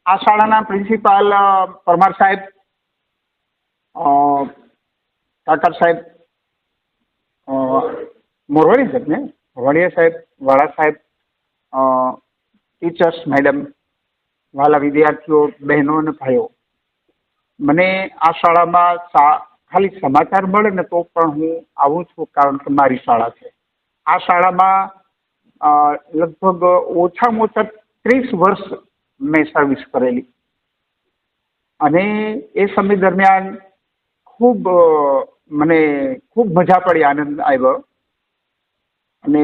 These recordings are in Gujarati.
આ શાળાના પ્રિન્સિપાલ પરમાર સાહેબ, ઠાકર સાહેબ, મોરવાડી સાહેબ ને મોરવાડિયા સાહેબ, વાળા સાહેબ, ટીચર્સ મેડમ, વાલા વિદ્યાર્થીઓ, બહેનો અને ભાઈઓ, મને આ શાળામાં ખાલી સમાચાર મળે ને તો પણ હું આવું છું, કારણ કે મારી શાળા છે. આ શાળામાં લગભગ ઓછામાં ઓછા 30 વર્ષ મેં સર્વિસ કરેલી, અને એ સમય દરમિયાન મને ખૂબ મજા પડી, આનંદ આવ્યો. અને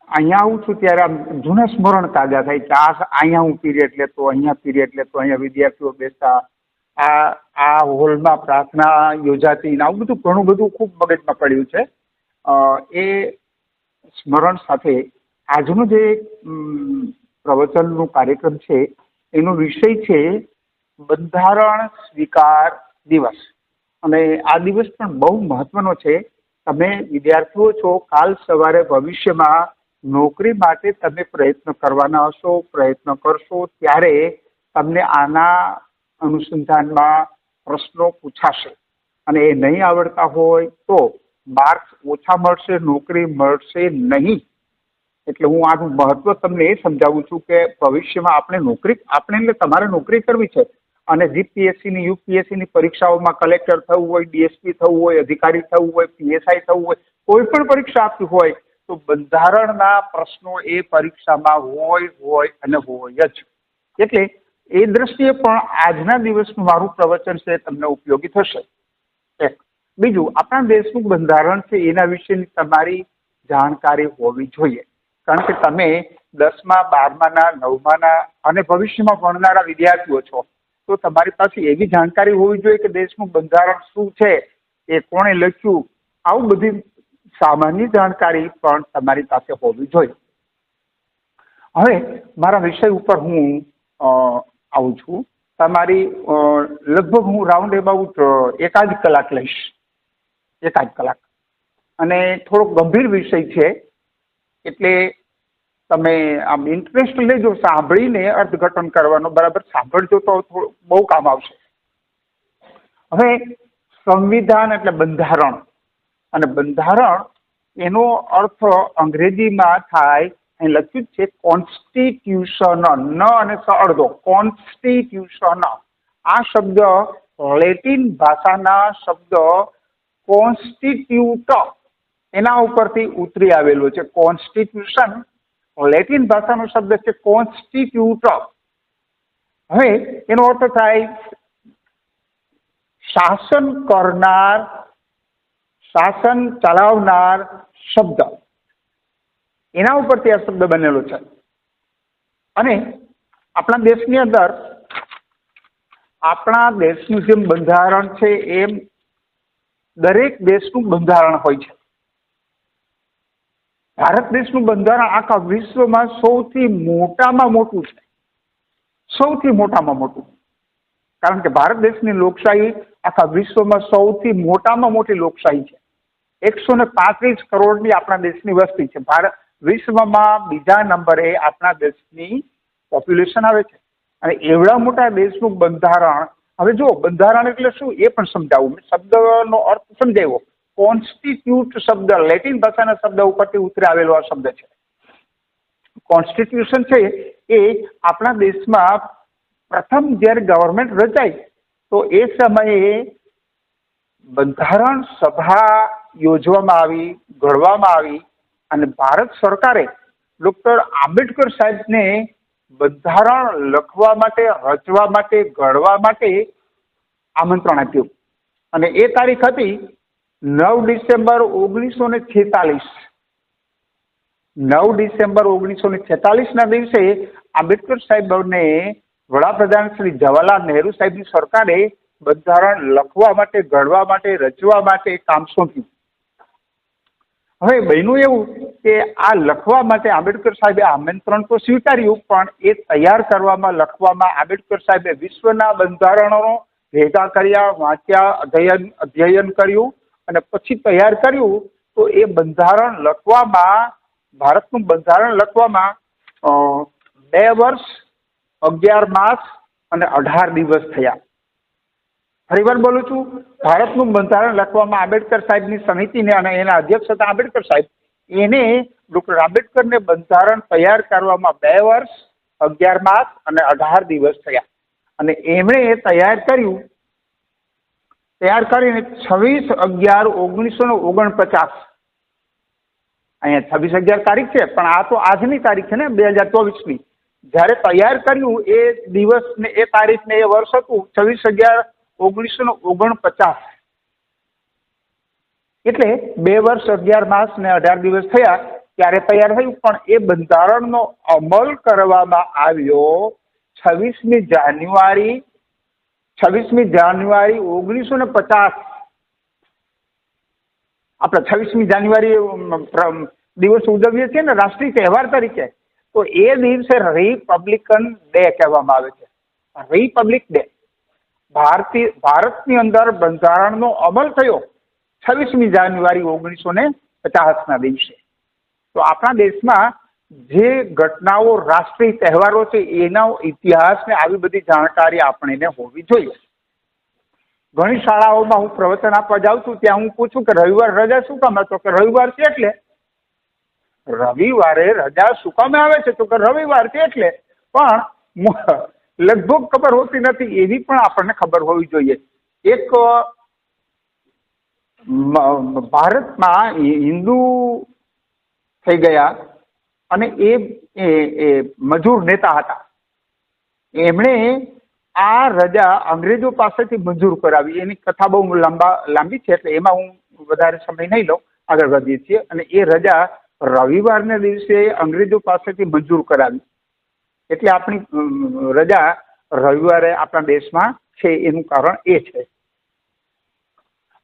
અહીંયા આવું છું ત્યારે આમ જૂના સ્મરણ તાજા થાય કે અહીંયા હું પીરિયડ લેતો, અહીંયા પીરિયડ લેતો, અહીંયા વિદ્યાર્થીઓ બેસતા, આ હોલમાં પ્રાર્થના યોજાતી, આવું બધું ઘણું બધું ખૂબ મગજમાં પડ્યું છે. એ સ્મરણ સાથે આજનો જે પ્રવચનનો કાર્યક્રમ છે એનો વિષય છે બંધારણ સ્વીકાર દિવસ. અને આ દિવસ પણ બહુ મહત્વનો છે. તમે વિદ્યાર્થીઓ છો, કાલ સવારે ભવિષ્યમાં નોકરી માટે તમે પ્રયત્ન કરવાના હશો, પ્રયત્ન કરશો ત્યારે તમને આના અનુસંધાનમાં પ્રશ્નો પૂછાશે, અને એ નહીં આવડતા હોય તો માર્ક્સ ઓછા મળશે, નોકરી મળશે નહીં. એટલે હું આનું મહત્વ તમને એ સમજાવું છું કે ભવિષ્યમાં આપણે એટલે તમારે નોકરી કરવી છે, અને જીપીએસસીની યુપીએસસીની પરીક્ષાઓમાં કલેક્ટર થવું હોય, ડીએસપી થવું હોય, અધિકારી થવું હોય, પીએસઆઈ થવું હોય, કોઈ પણ પરીક્ષા આપવી હોય તો બંધારણના પ્રશ્નો એ પરીક્ષામાં હોય અને હોય જ. એટલે એ દ્રષ્ટિએ પણ આજના દિવસનું મારું પ્રવચન છે તમને ઉપયોગી થશે. એક બીજું, આપણા દેશનું બંધારણ છે એના વિશેની તમારી જાણકારી હોવી જોઈએ, કારણ કે તમે 10મા, 12માના, 9માના અને ભવિષ્યમાં ભણનારા વિદ્યાર્થીઓ છો, તો તમારી પાસે એવી જાણકારી હોવી જોઈએ કે દેશનું બંધારણ શું છે, એ કોણે લખ્યું, આવું બધી સામાન્ય જાણકારી પણ તમારી પાસે હોવી જોઈએ. હવે મારા વિષય ઉપર હું આવું છું. તમારી લગભગ હું રાઉન્ડ એબાઉટ 1.5 કલાક લઈશ, 1.5 કલાક, અને થોડોક ગંભીર વિષય છે એટલે તમે આમ ઇન્ટરેસ્ટ લેજો, સાંભળીને અર્થઘટન કરવાનો. બરાબર સાંભળજો તો બહુ કામ આવશે. હવે સંવિધાન એટલે બંધારણ, અને બંધારણ એનો અર્થ અંગ્રેજીમાં થાય, અહીં લખ્યું છે કોન્સ્ટિટ્યુશન, ન અને સ અડધો, કોન્સ્ટિટ્યુશન. આ શબ્દ લેટિન ભાષાના શબ્દ કોન્સ્ટિટ્યુટ એના ઉપરથી ઉતરી આવેલો છે. કોન્સ્ટિટ્યુશન લેટિન ભાષાનો શબ્દ છે કોન્સ્ટિટ્યુટ. હવે એનો અર્થ થાય શાસન કરનાર, શાસન ચલાવનાર શબ્દ, એના ઉપરથી આ શબ્દ બનેલો છે. અને આપણા દેશની અંદર, આપણા દેશનું જેમ બંધારણ છે એમ દરેક દેશનું બંધારણ હોય છે. ભારત દેશનું બંધારણ આખા વિશ્વમાં સૌથી મોટામાં મોટું છે, સૌથી મોટામાં મોટું. કારણ કે ભારત દેશની લોકશાહી આખા વિશ્વમાં સૌથી મોટામાં મોટી લોકશાહી છે. 135 કરોડની આપણા દેશની વસ્તી છે. ભારત વિશ્વમાં બીજા નંબરે આપણા દેશની પોપ્યુલેશન આવે છે, અને એવડા મોટા દેશનું બંધારણ. હવે જો બંધારણ એટલે શું એ પણ સમજાવું. શબ્દનો અર્થ સમજાવ્યો. કોન્સ્ટિટ્યુટ શબ્દ લેટિન ભાષાના શબ્દ ઉપરથી ઉતરી આવેલો આ શબ્દ છે. કોન્સ્ટિટ્યુશન છે એ આપણા દેશમાં પ્રથમ જ્યારે ગવર્મેન્ટ રચાઈ તો એ સમયે બંધારણ સભા યોજવામાં આવી, ઘડવામાં આવી, અને ભારત સરકારે ડૉક્ટર આંબેડકર સાહેબને બંધારણ લખવા માટે, રચવા માટે, ઘડવા માટે આમંત્રણ આપ્યું. અને એ તારીખ હતી 9 ડિસેમ્બર 1946. 9 ડિસેમ્બર 1946ના દિવસે આંબેડકર સાહેબને વડાપ્રધાન શ્રી જવાહરલાલ નહેરુ સાહેબની સરકારે બંધારણ લખવા માટે, ઘડવા માટે, રચવા માટે કામ સોંપ્યું. હવે બન્યું એવું કે આ લખવા માટે આંબેડકર સાહેબે આમંત્રણ તો સ્વીકાર્યું, પણ એ તૈયાર કરવામાં, લખવામાં આંબેડકર સાહેબે વિશ્વના બંધારણો ભેગા કર્યા, વાંચ્યા, અધ્યયન કર્યું, અને પછી તૈયાર કર્યું. તો એ બંધારણ લખવામાં, ભારતનું બંધારણ લખવામાં 2 વર્ષ 11 માસ અને 18 દિવસ થયા. ફરીવાર બોલું છું, ભારતનું બંધારણ લખવામાં આંબેડકર સાહેબની સમિતિને અને એના અધ્યક્ષ હતા આંબેડકર સાહેબ, એને ડોક્ટર આંબેડકરને બંધારણ તૈયાર કરવામાં 2 વર્ષ 11 માસ અને 18 દિવસ થયા. અને એમણે એ તૈયાર કરીને 26/11/1949, અહીંયા 26/11 તારીખ છે, પણ આ તો આજની તારીખ છે ને, 2024ની. જ્યારે તૈયાર કર્યું એ દિવસ ને એ તારીખ ને એ વર્ષ હતું 26/11/1949. એટલે 2 વર્ષ 11 માસ ને 18 દિવસ થયા ત્યારે તૈયાર થયું. પણ એ બંધારણનો અમલ કરવામાં આવ્યો 26મી જાન્યુઆરી 1950. આપણે 26મી જાન્યુઆરી દિવસ ઉજવીએ છીએ ને રાષ્ટ્રીય તહેવાર તરીકે, તો એ દિવસે રિપબ્લિકન ડે કહેવામાં આવે છે. Republic day. ભારતની અંદર બંધારણનો અમલ થયો 26મી જાન્યુઆરી 1950ના દિવસે. તો આપણા દેશમાં જે ઘટનાઓ રાષ્ટ્રીય તહેવારો છે એના ઇતિહાસને આવી બધી જાણકારી આપણને હોવી જોઈએ. ઘણી શાળાઓમાં હું પ્રવચન આપવા જાઉં છું, ત્યાં હું પૂછું કે રવિવાર રજા શું કામ? તો કે રવિવાર છે એટલે. રવિવારે રજા શું કામ આવે છે? તો કે રવિવાર છે એટલે. પણ લગભગ ખબર હોતી નથી, એવી પણ આપણને ખબર હોવી જોઈએ. એક ભારતમાં હિન્દુ થઈ ગયા અને એ મજૂર નેતા હતા. એમણે આ રજા અંગ્રેજો પાસેથી મંજૂર કરાવી. એની કથા બહુ લાંબી છે, એટલે એમાં હું વધારે સમય નહીં લઉં, આગળ વધીએ છીએ. અને એ રજા રવિવારના દિવસે અંગ્રેજો પાસેથી મંજૂર કરાવી. એટલે આપણી રજા રવિવારે આપણા દેશમાં છે, એનું કારણ એ છે.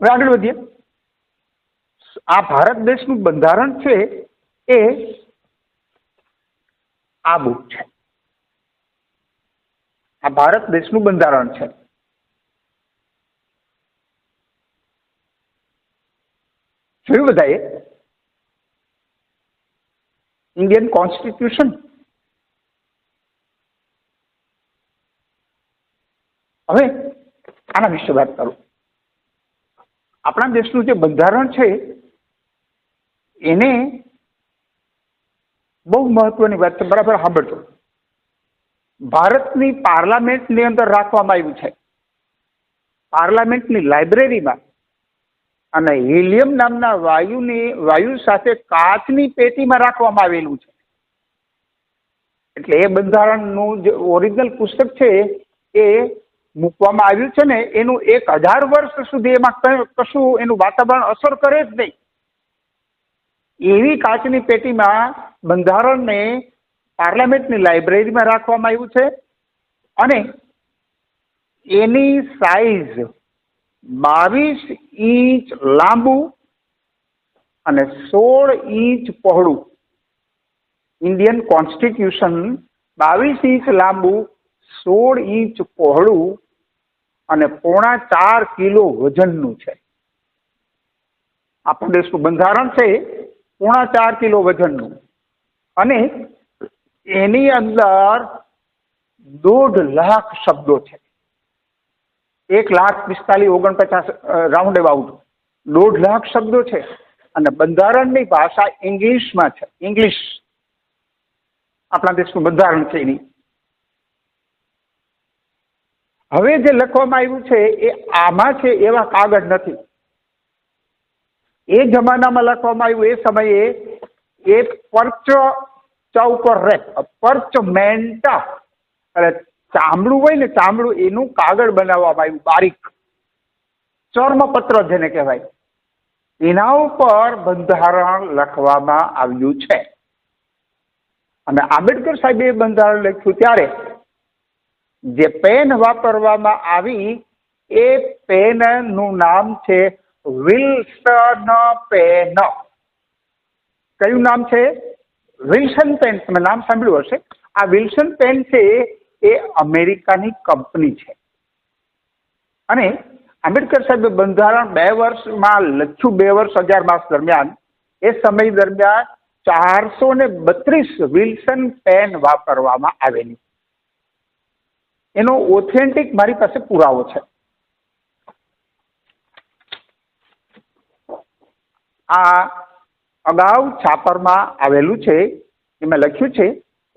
હવે આગળ વધીએ. આ ભારત દેશનું બંધારણ છે એ આ બુક છે. આ ભારત દેશનું બંધારણ છે. જોયું બધાએ? Indian constitution. હવે આના વિશે વાત કરું. આપણા દેશનું જે બંધારણ છે એને બહુ મહત્વની વાત છે, બરાબર સાંભળજો. ભારતની પાર્લામેન્ટની અંદર રાખવામાં આવ્યું છે. પાર્લામેન્ટની લાઇબ્રેરીમાં અને હિલિયમ નામના વાયુ સાથે કાચની પેટીમાં રાખવામાં આવેલું છે. એટલે એ બંધારણનું જે ઓરિજિનલ પુસ્તક છે એ મૂકવામાં આવ્યું છે ને, એનું 1000 વર્ષ સુધી એમાં કશું એનું વાતાવરણ અસર કરે જ નહીં. એવી કાચની પેટીમાં બંધારણને પાર્લામેન્ટની લાઇબ્રેરીમાં રાખવામાં આવ્યું છે. અને એની સાઈઝ 22 ઇંચ લાંબુ અને 16 ઇંચ પહોળું. ઇન્ડિયન કોન્સ્ટિટ્યુશન 22 ઇંચ લાંબુ, 16 ઇંચ પહોળું અને 4.5 કિલો વજનનું છે. આપણા દેશનું બંધારણ છે 4.5 કિલો વજનનું. અને એની અંદર 1.5 લાખ શબ્દો છે. 1,45,49 રાઉન્ડ અબાઉટ 1.5 લાખ શબ્દો છે. અને બંધારણની ભાષા ઇંગ્લિશમાં છે. ઇંગ્લિશ આપણા દેશનું બંધારણ છે એની. હવે જે લખવામાં આવ્યું છે એ આમાં છે એવા કાગળ નથી. એ જમાનામાં લખવામાં આવ્યું, એ સમયે એ પરચ ઉપર રહે, પરચમેન્ટ, એટલે ચામડું હોય ને, ચામડું એનું કાગળ બનાવવામાં આવ્યું, બારીક ચર્મપત્ર જેને કહેવાય. એના ઉપર બંધારણ લખવામાં આવ્યું છે. અને આંબેડકર સાહેબે બંધારણ લખ્યું ત્યારે જે પેન વાપરવામાં આવી એ પેનનું નામ છે વિલ્સન પેન. કયું નામ છે? Wilson pen. તમે નામ સાંભળ્યું હશે. આ વિલ્સન પેન છે એ અમેરિકાની કંપની છે. અને આંબેડકર સાહેબે બંધારણ 2 વર્ષમાં લખ્યું, 2 વર્ષ 11 માસ દરમિયાન. એ સમય દરમિયાન 432 વિલ્સન પેન વાપરવામાં આવેલી. એનો ઓથેન્ટિક મારી પાસે પુરાવો છે. આ અગાઉ છાપરમાં આવેલું છે. એમાં લખ્યું છે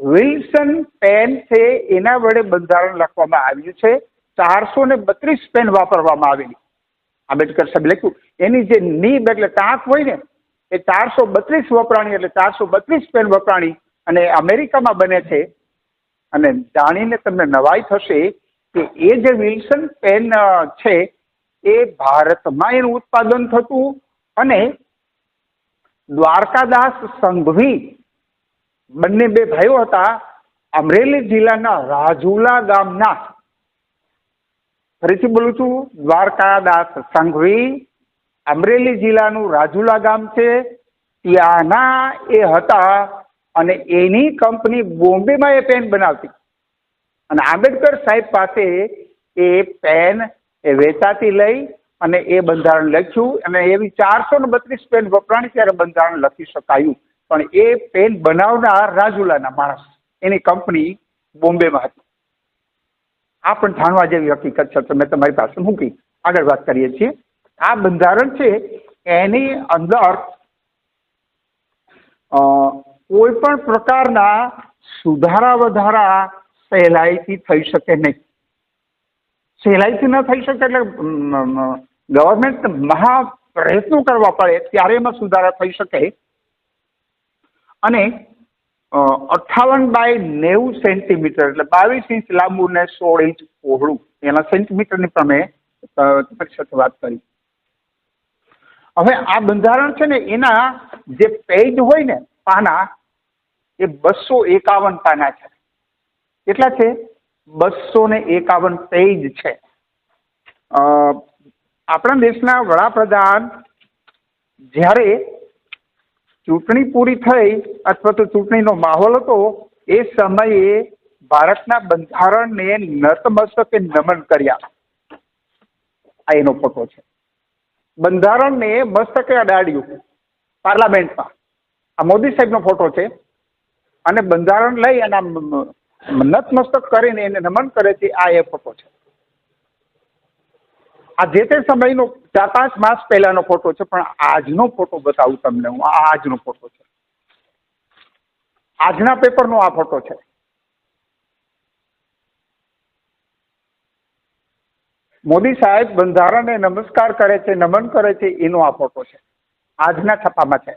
વિલ્સન પેન છે એના વડે બંધારણ લખવામાં આવ્યું છે. 432 પેન વાપરવામાં આવેલી. આંબેડકર સાહેબ લખ્યું એની જે નીબ એટલે ટાંક હોય ને એ 432 વપરાણી એટલે 432 પેન વપરાણી અને અમેરિકામાં બને છે. અને જાણીને તમને નવાઈ થશે કે એ જે વિલ્સન પેન છે એ ભારતમાં એનું ઉત્પાદન થતું અને દ્વારકાદાસ સંઘવી બંને બે ભાઈઓ હતા. અમરેલી જિલ્લાના રાજુલા ગામના, ફરીથી બોલું છું, દ્વારકાદાસ સંઘવી અમરેલી જિલ્લાનું રાજુલા ગામ છે ત્યાંના એ હતા અને એની કંપની બોમ્બેમાં એ પેન બનાવતી અને આંબેડકર સાહેબ પાસે એ પેન એ વેચાતી લઈ અને એ બંધારણ લખ્યું અને એવી 432 પેન વપરાણી ત્યારે બંધારણ લખી શકાયું. પણ એ પેન બનાવનાર રાજુલાના માણસ, એની કંપની બોમ્બેમાં હતી. આ પણ જાણવા જેવી હકીકત છે. મેં તમારી પાસે મૂકી. આગળ વાત કરીએ છીએ. આ બંધારણ છે એની અંદર કોઈ પણ પ્રકારના સુધારા વધારા સહેલાઈથી થઈ શકે નહીં. સહેલાઈથી ન થઈ શકે એટલે ગવર્મેન્ટ મહા પ્રયત્નો કરવા પડે ત્યારે એમાં સુધારા થઈ શકે. અને 58 બાય 90 સેન્ટીમીટર એટલે 22 ઇંચ લાંબુ ને 16 ઇંચ પહોળું, એના સેન્ટીમીટરની પણ મેં તમારી સાથે વાત કરી. હવે આ બંધારણ છે ને એના જે પેજ હોય ને પાના એ 251 પાના છે. કેટલા છે? 251 પેજ છે. આપણા દેશના વડાપ્રધાન જ્યારે ચૂંટણી પૂરી થઈ અથવા તો ચૂંટણીનો માહોલ હતો એ સમયે ભારતના બંધારણને નતમસ્તકે નમન કર્યા. આ એનો ફોટો છે. બંધારણને મસ્તકે અડાડ્યું પાર્લામેન્ટમાં. આ મોદી સાહેબનો ફોટો છે અને બંધારણ લઈ અને નતમસ્તક કરીને એને નમન કરે છે. આ એ ફોટો છે. આ જે તે સમયનો 4-5 માસ પહેલાનો ફોટો છે. પણ આજનો ફોટો બતાવું તમને હું. આ આજનો ફોટો છે. આજના પેપરનો આ ફોટો છે. મોદી સાહેબ બંધારણને નમસ્કાર કરે છે, નમન કરે છે, એનો આ ફોટો છે. આજના છાપામાં છે.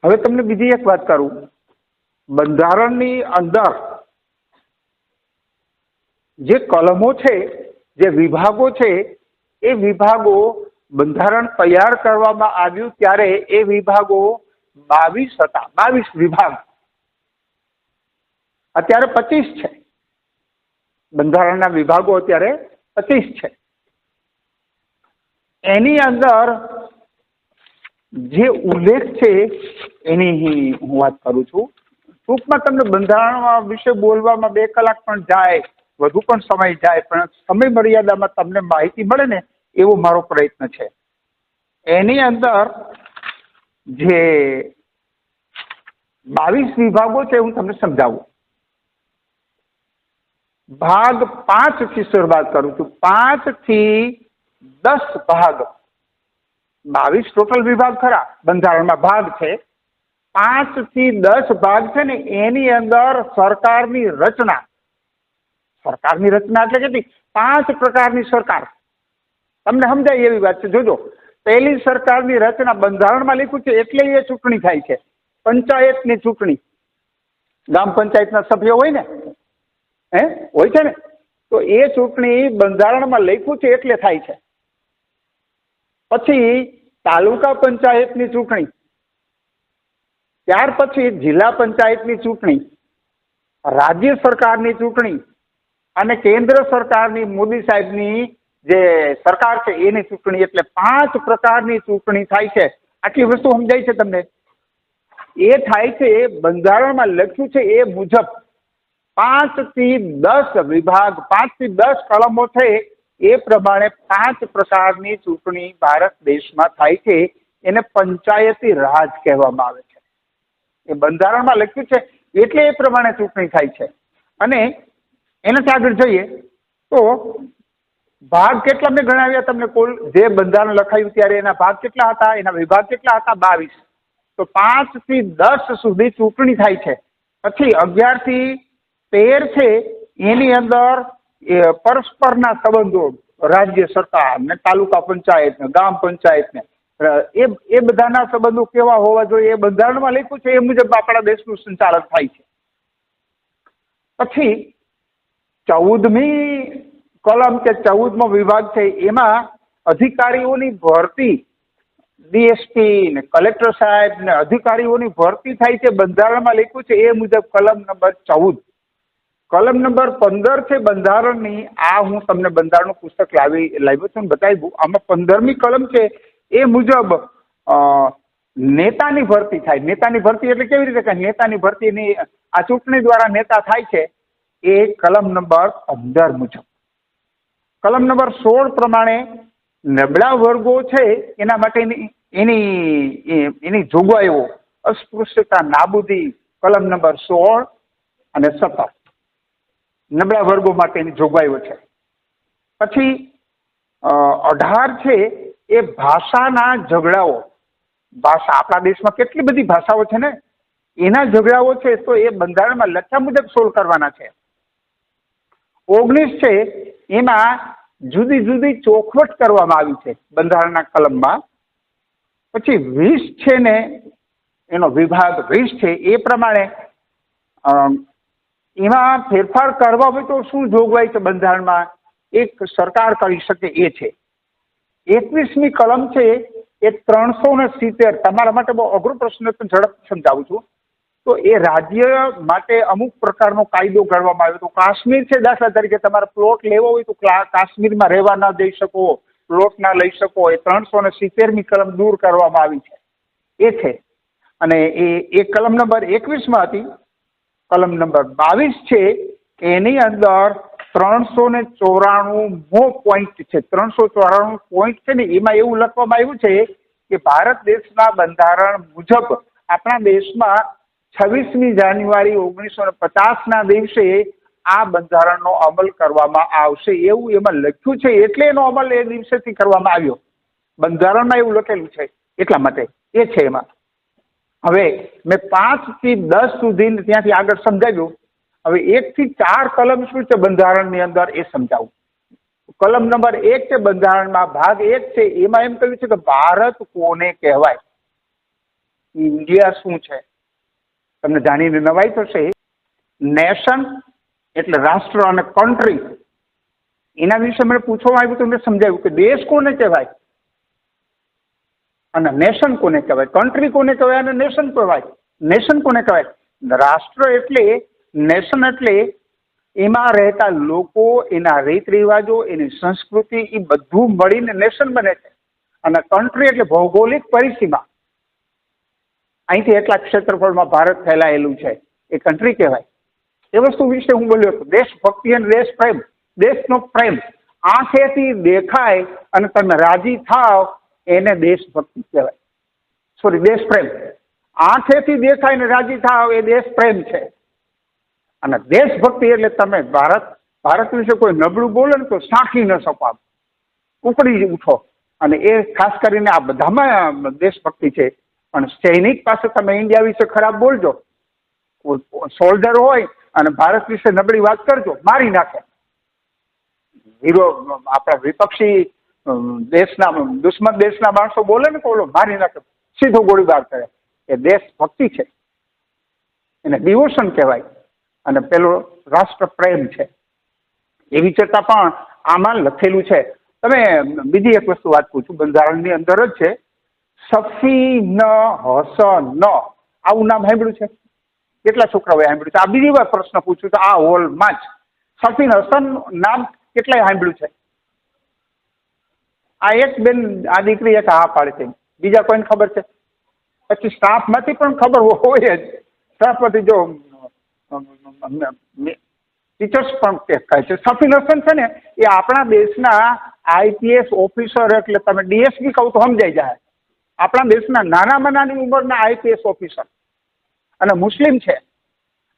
હવે તમને બીજી એક વાત કરું. બંધારણની અંદર જે કલમો છે, જે વિભાગો છે, એ વિભાગો બંધારણ તૈયાર કરવામાં આવ્યું ત્યારે એ વિભાગો 22 હતા. 22 વિભાગ. અત્યારે 25 છે. બંધારણના વિભાગો અત્યારે 25 છે. એની અંદર જે ઉલ્લેખ છે એની હું વાત કરું છું. ટૂંકમાં તમને બંધારણ વિશે બોલવામાં 2 કલાક પણ જાય, વધુ પણ સમય જાય, પણ સમય મર્યાદામાં તમને માહિતી મળે ને એવો મારો પ્રયત્ન છે. એની અંદર જે 22 વિભાગો છે હું તમને સમજાવું. ભાગ 5 થી શરૂઆત કરું છું. 5 થી 10 ભાગ. 22 ટોટલ વિભાગ ખરા, બંધારણમાં ભાગ છે. 5 થી 10 ભાગ છે ને એની અંદર સરકારની રચના. સરકારની રચના એટલે કેટલી? 5 પ્રકારની સરકાર. તમને સમજાય એવી વાત છે. જોજો, પહેલી સરકારની રચના બંધારણમાં લખ્યું છે એટલે એ ચૂંટણી થાય છે. પંચાયતની ચૂંટણી. ગ્રામ પંચાયતના સભ્યો હોય ને, હોય છે ને, તો એ ચૂંટણી બંધારણમાં લખ્યું છે એટલે થાય છે. પછી તાલુકા પંચાયતની ચૂંટણી, ત્યાર પછી જિલ્લા પંચાયતની ચૂંટણી, રાજ્ય સરકારની ચૂંટણી અને કેન્દ્ર સરકારની મોદી સાહેબની જે સરકાર છે એની ચૂંટણી. એટલે 5 પ્રકારની ચૂંટણી થાય છે. આટલી વસ્તુ સમજાય છે તમને? એ થાય છે બંધારણમાં લખ્યું છે એ મુજબ. 5 થી 10 વિભાગ, 5 થી 10 કલમો છે એ પ્રમાણે 5 પ્રકારની ચૂંટણી ભારત દેશમાં થાય છે. એને પંચાયતી રાજ કહેવામાં આવે છે. એ બંધારણમાં લખ્યું છે એટલે એ પ્રમાણે ચૂંટણી થાય છે. અને એનાથી આગળ જઈએ તો ભાગ કેટલા મેં ગણાવ્યા તમને? કુલ જે બંધારણ લખાયું ત્યારે એના ભાગ કેટલા હતા, એના વિભાગ કેટલા હતા? 22. તો 5 થી 10 સુધી ચૂંટણી થાય છે. પછી 11 થી 13 છે એની અંદર પરસ્પરના સંબંધો, રાજ્ય સરકાર ને તાલુકા પંચાયત ને ગ્રામ પંચાયત ને એ બધાના સંબંધો કેવા હોવા જોઈએ એ બંધારણમાં લખ્યું છે. એ મુજબ આપણા દેશનું સંચાલન થાય છે. પછી 14મી કલમ કે 14મો વિભાગ છે એમાં અધિકારીઓની ભરતી, ડીએસપી ને કલેક્ટર સાહેબ ને અધિકારીઓની ભરતી થાય છે. બંધારણમાં લખ્યું છે એ મુજબ કલમ નંબર 14. કલમ નંબર 15 છે બંધારણની. આ હું તમને બંધારણનું પુસ્તક લાવ્યો છું, બતાવ્યું. આમાં 15મી કલમ છે એ મુજબ નેતાની ભરતી થાય. નેતાની ભરતી એટલે કેવી રીતે? કે નેતાની ભરતીની આ ચૂંટણી દ્વારા નેતા થાય છે એ કલમ નંબર 15 મુજબ. કલમ નંબર 16 પ્રમાણે નબળા વર્ગો છે એના માટેની એની જોગવાઈઓ, અસ્પૃશ્યતા નાબૂદી, કલમ નંબર 16 અને 17 નબળા વર્ગો માટેની જોગવાઈઓ છે. પછી 18 છે એ ભાષાના ઝઘડાઓ. ભાષા, આપણા દેશમાં કેટલી બધી ભાષાઓ છે ને, એના ઝઘડાઓ છે તો એ બંધારણમાં લખ્યા મુજબ સોલ્વ કરવાના છે. 19 છે એમાં જુદી જુદી ચોખવટ કરવામાં આવી છે બંધારણના કલમમાં. પછી 20 છે ને એનો વિભાગ 20 છે એ પ્રમાણે એમાં ફેરફાર કરવા હોય તો શું જોગવાઈ છે બંધારણમાં, એક સરકાર કરી શકે એ છે. 21મી કલમ છે એ 370. તમારા માટે બહુ અઘરો પ્રશ્ન છે, ઝડપથી સમજાવું છું. તો એ રાજ્ય માટે અમુક પ્રકારનો કાયદો ઘડવામાં આવ્યો. તો કાશ્મીર છે, દાખલા તરીકે તમારે પ્લોટ લેવો હોય તો કાશ્મીરમાં રહેવા ના જઈ શકો, પ્લોટ ના લઈ શકો, એ 370મી કલમ દૂર કરવામાં આવી છે એ છે. અને એ કલમ નંબર 21માં હતી. કલમ નંબર 22 છે એની અંદર 394મો પોઈન્ટ છે. 394 પોઈન્ટ છે ને એમાં એવું લખવામાં આવ્યું છે કે ભારત દેશના બંધારણ મુજબ આપણા દેશમાં 26મી જાન્યુઆરી 1950ના દિવસે આ બંધારણનો અમલ કરવામાં આવશે એવું એમાં લખ્યું છે. એટલે એનો અમલ એ દિવસેથી કરવામાં આવ્યો. બંધારણમાં એવું લખેલું છે એટલા માટે એ છે એમાં. હવે મેં 5 થી 10 સુધી ત્યાંથી આગળ સમજાવ્યું. હવે 1 થી 4 કલમ શું છે બંધારણની અંદર એ સમજાવું. કલમ નંબર 1 છે બંધારણમાં, ભાગ 1 છે એમાં એમ કહ્યું છે કે ભારત કોને કહેવાય, ઇન્ડિયા શું છે. તમને જાણીને નવાઈ થશે. નેશન એટલે રાષ્ટ્ર અને કન્ટ્રી એના વિશે મને પૂછવામાં આવ્યું તો મેં સમજાવ્યું કે દેશ કોને કહેવાય અને નેશન કોને કહેવાય, કન્ટ્રી કોને કહેવાય અને નેશન કહેવાય. નેશન કોને કહેવાય? રાષ્ટ્ર એટલે, નેશન એટલે એમાં રહેતા લોકો, એના રીત રિવાજો, એની સંસ્કૃતિ, એ બધું મળીને નેશન બને છે. અને કન્ટ્રી એટલે ભૌગોલિક પરિસીમા, અહીંથી એટલા ક્ષેત્રફળમાં ભારત ફેલાયેલું છે એ કન્ટ્રી કહેવાય. એ વસ્તુ વિશે હું બોલ્યો હતો. દેશભક્તિ અને દેશ પ્રેમ, દેશનો પ્રેમ આંખેથી દેખાય અને તમે રાજી થાવ એને દેશભક્તિ કહેવાય. સોરી, દેશ પ્રેમ. આંખેથી દેખાય ને રાજી થાવ એ દેશ પ્રેમ છે. અને દેશભક્તિ એટલે તમે ભારત વિશે કોઈ નબળું બોલે ને તો સાંખી ન શકો, ઉપડી ઉઠો. અને એ ખાસ કરીને આ બધામાં દેશભક્તિ છે. પણ સૈનિક પાસે તમે ઇન્ડિયા વિશે ખરાબ બોલજો, સોલ્જર હોય અને ભારત વિશે નબળી વાત કરજો, મારી નાખે. આપણા વિપક્ષી દેશના દુશ્મન દેશના માણસો બોલે ને તો ઓલો મારી નાખે, સીધો ગોળીબાર કરે. એ દેશભક્તિ છે, એને ડિવોશન કહેવાય. અને પેલો રાષ્ટ્ર પ્રેમ છે. એવી ચર્ચા પણ આમાં લખેલું છે. તમે બીજી એક વસ્તુ વાત પૂછું, બંધારણની અંદર જ છે, સફીન હસન, આવું નામ સાંભળ્યું છે? કેટલા છોકરાઓએ સાંભળ્યું છે? આ બીજી વાર પ્રશ્ન પૂછ્યું છે આ હોલમાં જ. સફીન હસન નામ કેટલાય સાંભળ્યું છે? આ એક બેન, આ દીકરી એક હા પાડે છે. બીજા કોઈને ખબર છે? પછી સ્ટાફમાંથી પણ ખબર હોય જ. સ્ટાફમાંથી જો ટીચર્સ પણ કહે છે. સફીન હસન છે ને એ આપણા દેશના આઈપીએસ ઓફિસર, એટલે તમે ડીએસપી કહું તો સમજાઈ જાય. આપણા દેશના નાનામાં નાની ઉંમરના આઈપીએસ ઓફિસર અને મુસ્લિમ છે.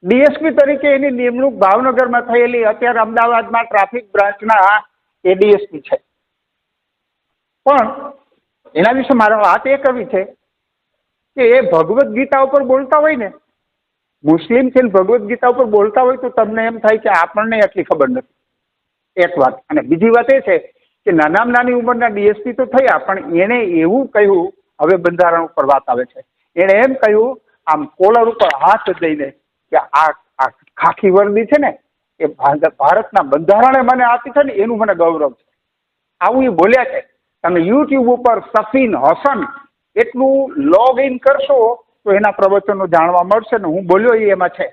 ડીએસપી તરીકે એની નિમણૂક ભાવનગરમાં થયેલી, અત્યારે અમદાવાદમાં ટ્રાફિક બ્રાન્ચના એડીએસપી છે. પણ એના વિશે મારો વાત એ કરવી છે કે એ ભગવદ્ ગીતા ઉપર બોલતા હોય ને, મુસ્લિમ છે ને ભગવદ્ ગીતા ઉપર બોલતા હોય તો તમને એમ થાય કે આપણને એટલી ખબર નથી, એક વાત. અને બીજી વાત એ છે કે નાનામાં નાની ઉંમરના ડીએસપી તો થયા, પણ એણે એવું કહ્યું, હવે બંધારણ ઉપર વાત આવે છે, એણે એમ કહ્યું આમ કોલર ઉપર હાથ દઈને કે આ ખાખી વર્દી છે ને એ ભારતના બંધારણે મને આપી છે ને એનું મને ગૌરવ છે. આવું એ બોલ્યા છે. તમે યુટ્યુબ ઉપર સફીન હસન એટલું લોગ ઇન કરશો તો એના પ્રવચનો જાણવા મળશે ને હું બોલ્યો એ એમાં છે.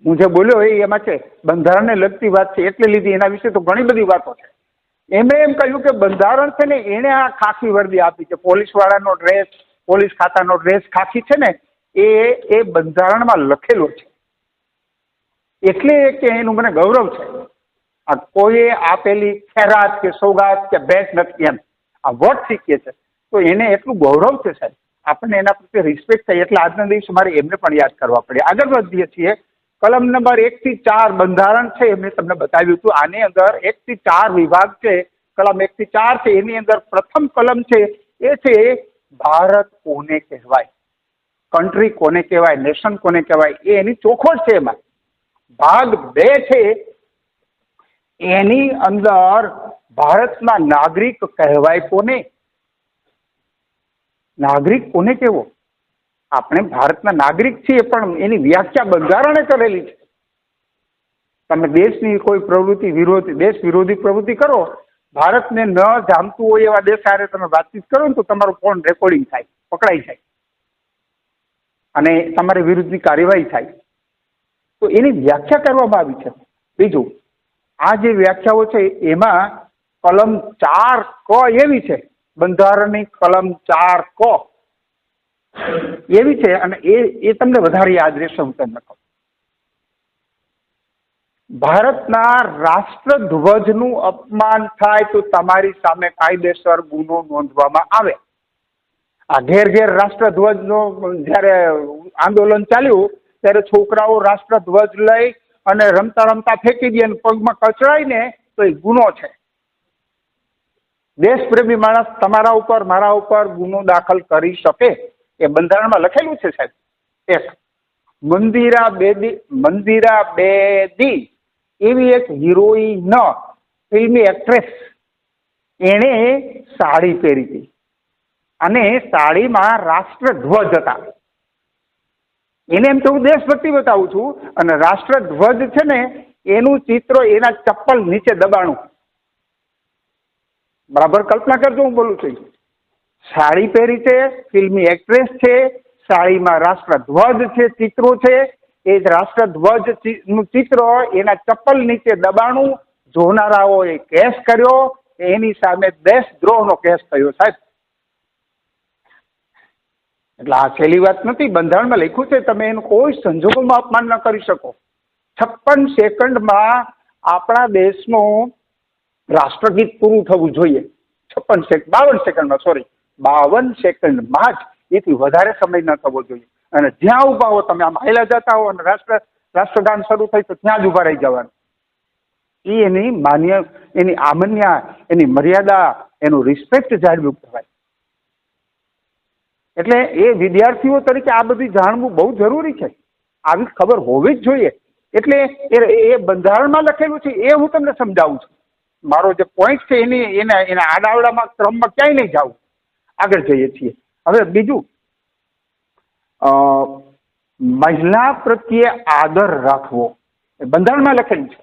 હું જે બોલ્યો એ એમાં છે. બંધારણને લગતી વાત છે એટલે લીધી, એના વિશે તો ઘણી બધી વાતો છે. એમણે એમ કહ્યું કે બંધારણ છે ને એણે આ ખાખી વર્દી આપી છે, પોલીસવાળાનો ડ્રેસ, પોલીસ ખાતાનો ડ્રેસ ખાખી છે ને એ બંધારણમાં લખેલો છે, એટલે કે એનું મને ગૌરવ છે. આ કોઈએ આપેલી ખૈરાત કે સોગાત કે ભેટ નથી, એમ આ વોટ શીખીએ છે તો એને એટલું ગૌરવ છે સાહેબ, આપણને એના પ્રત્યે રિસ્પેક્ટ થાય એટલે આજના દિવસે મારે એમને પણ યાદ કરવા પડે. આગળ વધીએ છીએ. કલમ નંબર 1 થી 4 બંધારણ છે, એમને તમને બતાવ્યું હતું. આની અંદર 1 થી 4 વિભાગ છે. કલમ 1 થી 4 છે, એની અંદર પ્રથમ કલમ છે એ છે ભારત કોને કહેવાય, કન્ટ્રી કોને કહેવાય, નેશન કોને કહેવાય, એ એની ચોખવટ છે. એમાં ભાગ 2 છે, એની અંદર ભારતના નાગરિક કહેવાય કોને, નાગરિક કોને કહેવો. આપણે ભારતના નાગરિક છીએ પણ એની વ્યાખ્યા બંધારણે કરેલી છે. તમે દેશની કોઈ પ્રવૃત્તિ વિરોધી, દેશ વિરોધી પ્રવૃત્તિ કરો, ભારતને ન જાણતું હોય એવા દેશ સાથે તમે વાતચીત કરો ને તો તમારો ફોન રેકોર્ડિંગ થાય, પકડાઈ જાય અને તમારી વિરુદ્ધની કાર્યવાહી થાય. તો એની વ્યાખ્યા કરવામાં આવી છે. બીજું, આ જે વ્યાખ્યાઓ છે એમાં કલમ 4 ક એવી છે, બંધારણની કલમ 4 ક એવી છે અને એ તમને વધારે યાદ રહેશે. હું તમને કહું, ભારતના રાષ્ટ્રધ્વજનું અપમાન થાય તો તમારી સામે કાયદેસર ગુનો નોંધવામાં આવે. આ ઘેર ઘેર રાષ્ટ્રધ્વજનો જ્યારે આંદોલન ચાલ્યું ત્યારે છોકરાઓ રાષ્ટ્રધ્વજ લઈ અને રમતા રમતા ફેંકી દે અને પગમાં કચડાય ને તો એ ગુનો છે. દેશપ્રેમી માણસ તમારા ઉપર મારા ઉપર ગુનો દાખલ કરી શકે, એ બંધારણમાં લખેલું છે સાહેબ. એક મંદિરા બેદી એવી એક હિરોઈન, ફિલ્મી એક્ટ્રેસ, એણે સાડી પહેરી હતી અને સાડીમાં રાષ્ટ્રધ્વજ હતા. એને એમ તો હું દેશભક્તિ બતાવું છું અને રાષ્ટ્રધ્વજ છે ને એનું ચિત્ર એના ચપ્પલ નીચે દબાણું. બરાબર કલ્પના કરજો હું બોલું છું. સાડી પહેરી છે, ફિલ્મી એક્ટ્રેસ છે, સાડીમાં રાષ્ટ્રધ્વજ છે, ચિત્રો છે, એ જ રાષ્ટ્રધ્વજ નું ચિત્ર એના ચપ્પલ નીચે દબાણું. જોનારાઓએ કેસ કર્યો, એની સામે દેશદ્રોહનો કેસ થયો સાહેબ. એટલે આ છેલ્લી વાત નથી, બંધારણમાં લખ્યું છે તમે એનું કોઈ સંજોગોમાં અપમાન ન કરી શકો. 56 સેકન્ડમાં આપણા દેશનું રાષ્ટ્રગીત પૂરું થવું જોઈએ. 52 સેકન્ડમાં, સોરી 52 સેકન્ડમાં જ, એથી વધારે સમય ન થવો જોઈએ. અને જ્યાં ઉભા હો તમે, આમ હાલ્યા જતા હો અને રાષ્ટ્રગાન શરૂ થાય તો ત્યાં જ ઉભા રહી જવાનું. એ એની માન્ય, એની આમન્યા, એની મર્યાદા, એનું રિસ્પેક્ટ જાળવ્યું કહેવાય. એટલે એ વિદ્યાર્થીઓ તરીકે આ બધી જાણવું બહુ જરૂરી છે, આવી ખબર હોવી જ જોઈએ. એટલે એ બંધારણમાં લખેલું છે એ હું તમને સમજાવું છું. મારો જે પોઈન્ટ છે એના આડાવડામાં ક્રમમાં ક્યાંય નહીં જાવું. આગળ જઈએ છીએ. હવે બીજું, મહિલા પ્રત્યે આદર રાખવો એ બંધારણમાં લખેલું છે.